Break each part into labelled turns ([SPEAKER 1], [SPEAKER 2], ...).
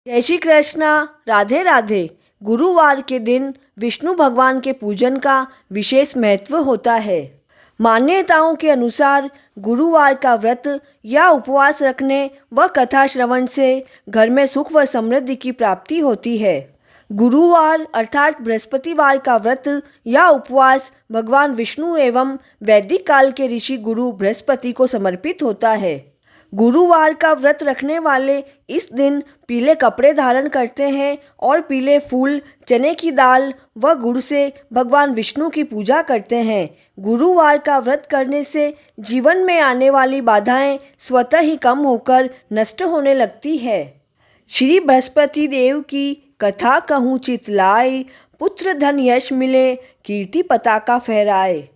[SPEAKER 1] जय श्री कृष्णा। राधे राधे। गुरुवार के दिन विष्णु भगवान के पूजन का विशेष महत्व होता है। मान्यताओं के अनुसार गुरुवार का व्रत या उपवास रखने व कथा श्रवण से घर में सुख व समृद्धि की प्राप्ति होती है। गुरुवार अर्थात बृहस्पतिवार का व्रत या उपवास भगवान विष्णु एवं वैदिक काल के ऋषि गुरु बृहस्पति को समर्पित होता है। गुरुवार का व्रत रखने वाले इस दिन पीले कपड़े धारण करते हैं और पीले फूल, चने की दाल व गुड़ से भगवान विष्णु की पूजा करते हैं। गुरुवार का व्रत करने से जीवन में आने वाली बाधाएं स्वतः ही कम होकर नष्ट होने लगती है। श्री बृहस्पति देव की कथा कहूँ चित लाए, पुत्र धन यश मिले, कीर्ति पताका फहराए।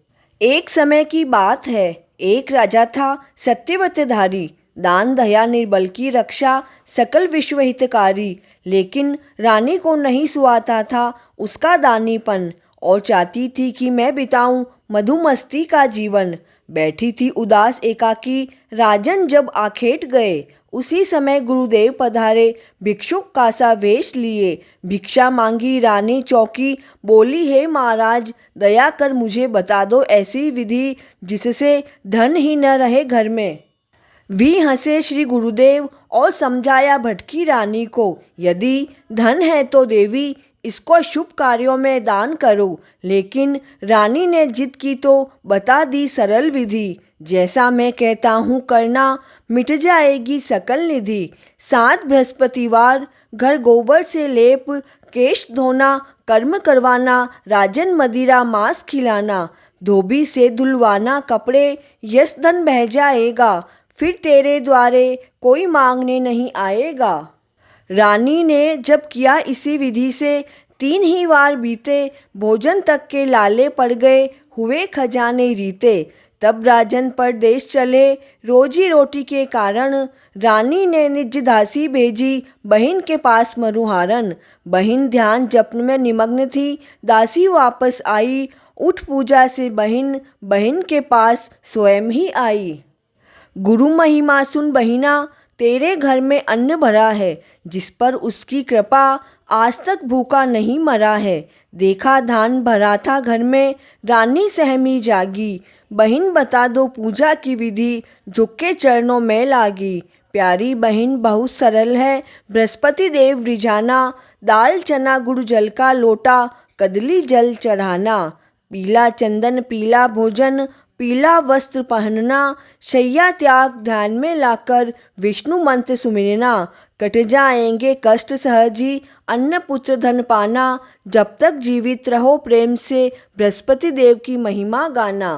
[SPEAKER 1] एक समय की बात है, एक राजा था सत्यव्रतधारी, दान दया निर्बल की रक्षा, सकल विश्व हितकारी। लेकिन रानी को नहीं सुहाता था उसका दानीपन और चाहती थी कि मैं बिताऊं मधुमस्ती का जीवन। बैठी थी उदास एकाकी, राजन जब आखेट गए। उसी समय गुरुदेव पधारे, भिक्षुक का सा वेश लिए। भिक्षा मांगी रानी चौकी, बोली हे महाराज दया कर मुझे बता दो ऐसी विधि जिससे धन ही न रहे घर में। वी हंसे श्री गुरुदेव और समझाया भटकी रानी को, यदि धन है तो देवी इसको शुभ कार्यों में दान करो। लेकिन रानी ने जिद की तो बता दी सरल विधि, जैसा मैं कहता हूँ करना मिट जाएगी सकल निधि। 7 बृहस्पतिवार घर गोबर से लेप, केश धोना कर्म करवाना, राजन मदिरा मांस खिलाना, धोबी से धुलवाना कपड़े, यश धन बह जाएगा, फिर तेरे द्वारे कोई मांगने नहीं आएगा। रानी ने जब किया इसी विधि से 3 ही वार बीते, भोजन तक के लाले पड़ गए, हुए खजाने रीते। तब राजन परदेश चले रोजी रोटी के कारण, रानी ने निज दासी भेजी बहन के पास मरुहारन। बहन ध्यान जपन में निमग्न थी, दासी वापस आई, उठ पूजा से बहन बहन के पास स्वयं ही आई। गुरु महिमा सुन बहिना, तेरे घर में अन्न भरा है, जिस पर उसकी कृपा आज तक भूखा नहीं मरा है। देखा धान भरा था घर में, रानी सहमी जागी। बहन बता दो पूजा की विधि, झुक के चरणों में लागी। प्यारी बहन बहुत सरल है, बृहस्पति देव रिझाना, दाल चना गुड़ जल का लोटा, कदली जल चढ़ाना। पीला चंदन पीला भोजन, पीला वस्त्र पहनना, शैया त्याग ध्यान में लाकर विष्णु मंत्र सुमिरना। कट जाएंगे कष्ट सहजी, अन्न पुत्र धन पाना, जब तक जीवित रहो प्रेम से बृहस्पति देव की महिमा गाना।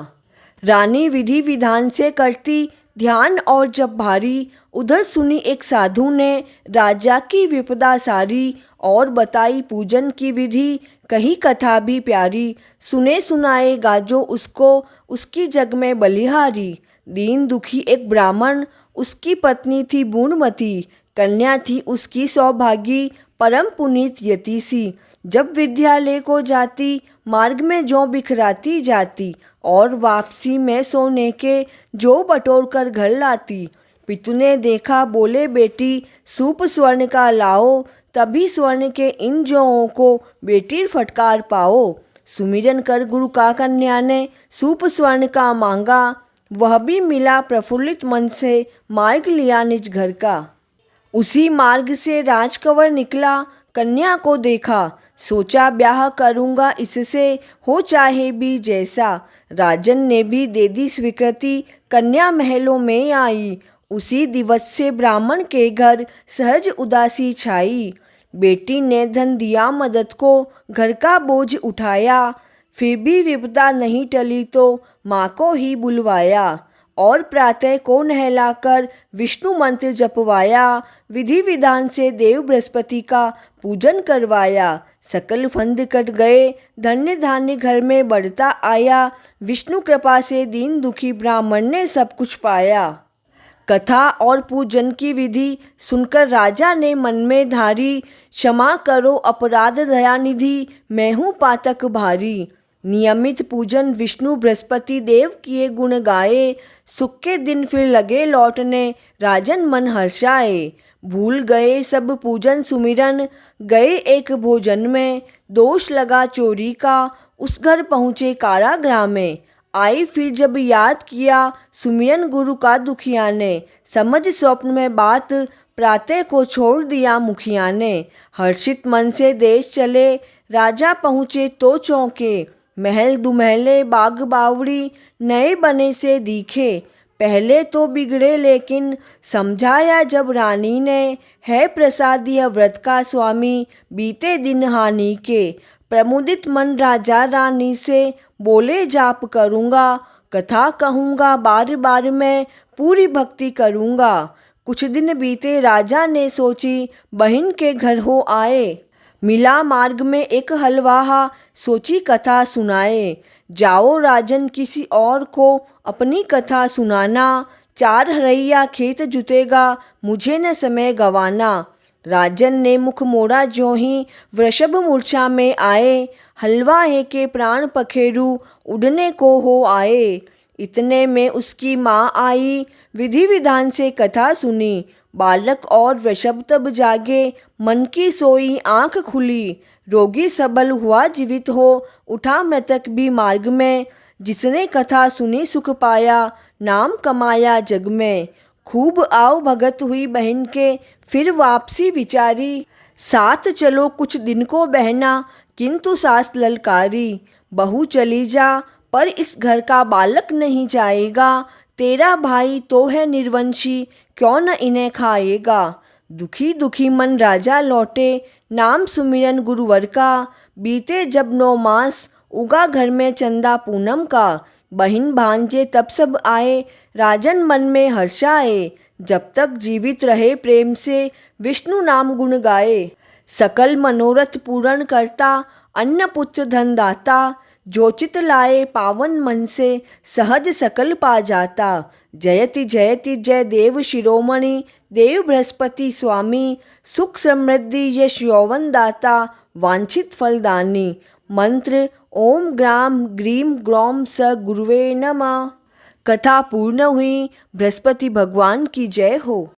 [SPEAKER 1] रानी विधि विधान से करती ध्यान और जब भारी, उधर सुनी एक साधु ने राजा की विपदा सारी, और बताई पूजन की विधि, कही कथा भी प्यारी। सुने सुनाए गाजो उसको, उसकी जग में बलिहारी। दीन दुखी एक ब्राह्मण, उसकी पत्नी थी बूढ़मती, कन्या थी उसकी सौभागी, परम पुनीत यति सी। जब विद्यालय को जाती, मार्ग में जौ बिखराती जाती, और वापसी में सोने के जो बटोर कर घर लाती। पितु ने देखा, बोले बेटी सूप स्वर्ण का लाओ, तभी स्वर्ण के इन जौओं को बेटी फटकार पाओ। सुमिरन कर गुरु का कन्या ने सूप स्वर्ण का मांगा, वह भी मिला प्रफुल्लित मन से, मार्ग लिया निज घर का। उसी मार्ग से राजकंवर निकला, कन्या को देखा, सोचा ब्याह करूँगा इससे, हो चाहे भी जैसा। राजन ने भी दे दी स्वीकृति, कन्या महलों में आई। उसी दिवस से ब्राह्मण के घर सहज उदासी छाई। बेटी ने धन दिया मदद को, घर का बोझ उठाया, फिर भी विपदा नहीं टली तो माँ को ही बुलवाया। और प्रातः को नहलाकर विष्णु मंत्र जपवाया, विधि विधान से देव बृहस्पति का पूजन करवाया। सकल फंद कट गए, धन्य धान्य घर में बढ़ता आया, विष्णु कृपा से दीन दुखी ब्राह्मण ने सब कुछ पाया। कथा और पूजन की विधि सुनकर राजा ने मन में धारी, क्षमा करो अपराध दयानिधि, मैं हूँ पातक भारी। नियमित पूजन विष्णु बृहस्पति देव किए गुण गाए, सुख के दिन फिर लगे लौटने, राजन मन हर्षाए। भूल गए सब पूजन सुमिरन, गए एक भोजन में, दोष लगा चोरी का, उस घर पहुँचे कारागृह में। आई फिर जब याद किया सुमिरन गुरु का दुखिया ने, समझ स्वप्न में बात प्रातः को छोड़ दिया मुखिया ने। हर्षित मन से देश चले, राजा पहुँचे तो चौंके, महल दुमहले बाग बावड़ी नए बने से दिखे। पहले तो बिगड़े लेकिन समझाया जब रानी ने, है प्रसाद यह व्रत का स्वामी बीते दिन हानि के। प्रमुदित मन राजा रानी से बोले जाप करूँगा, कथा कहूँगा बार बार मैं पूरी भक्ति करूँगा। कुछ दिन बीते राजा ने सोची बहन के घर हो आए, मिला मार्ग में एक हलवाहा सोची कथा सुनाए। जाओ राजन किसी और को अपनी कथा सुनाना, चार हरैया खेत जुतेगा मुझे न समय गवाना। राजन ने मुख मोड़ा ज्यों ही वृषभ मूर्छा में आए, हलवाहे के प्राण पखेरु उड़ने को हो आए। इतने में उसकी माँ आई, विधि विधान से कथा सुनी। बालक और वृषभ तब जागे, मन की सोई आँख खुली। रोगी सबल हुआ जीवित हो, उठा मृतक भी मार्ग में। जिसने कथा सुनी सुख पाया, नाम कमाया जग में। खूब आव भगत हुई बहन के, फिर वापसी विचारी। साथ चलो कुछ दिन को बहना, किंतु सास ललकारी। बहू चली जा पर इस घर का बालक नहीं जाएगा, तेरा भाई तो है निर्वंशी क्यों न इन्हें खाएगा। दुखी दुखी मन राजा लौटे, नाम सुमिरन गुरुवर का। बीते जब 9 मास, उगा घर में चंदा पूनम का। बहिन भांजे तब सब आए, राजन मन में हर्षाए। जब तक जीवित रहे प्रेम से, विष्णु नाम गुण गाए। सकल मनोरथ पूर्ण करता, अन्न पुत्र धन दाता। जो चित लाए पावन मन से, सहज सकल पा जाता। जयति जयति जय देव शिरोमणि, देव बृहस्पति स्वामी। सुख समृद्धि यश यौवन दाता, वांछित फलदानी। मंत्र ओम ग्राम ग्रीम ग्रौम स गुरुवे नमः। कथा पूर्ण हुई। बृहस्पति भगवान की जय हो।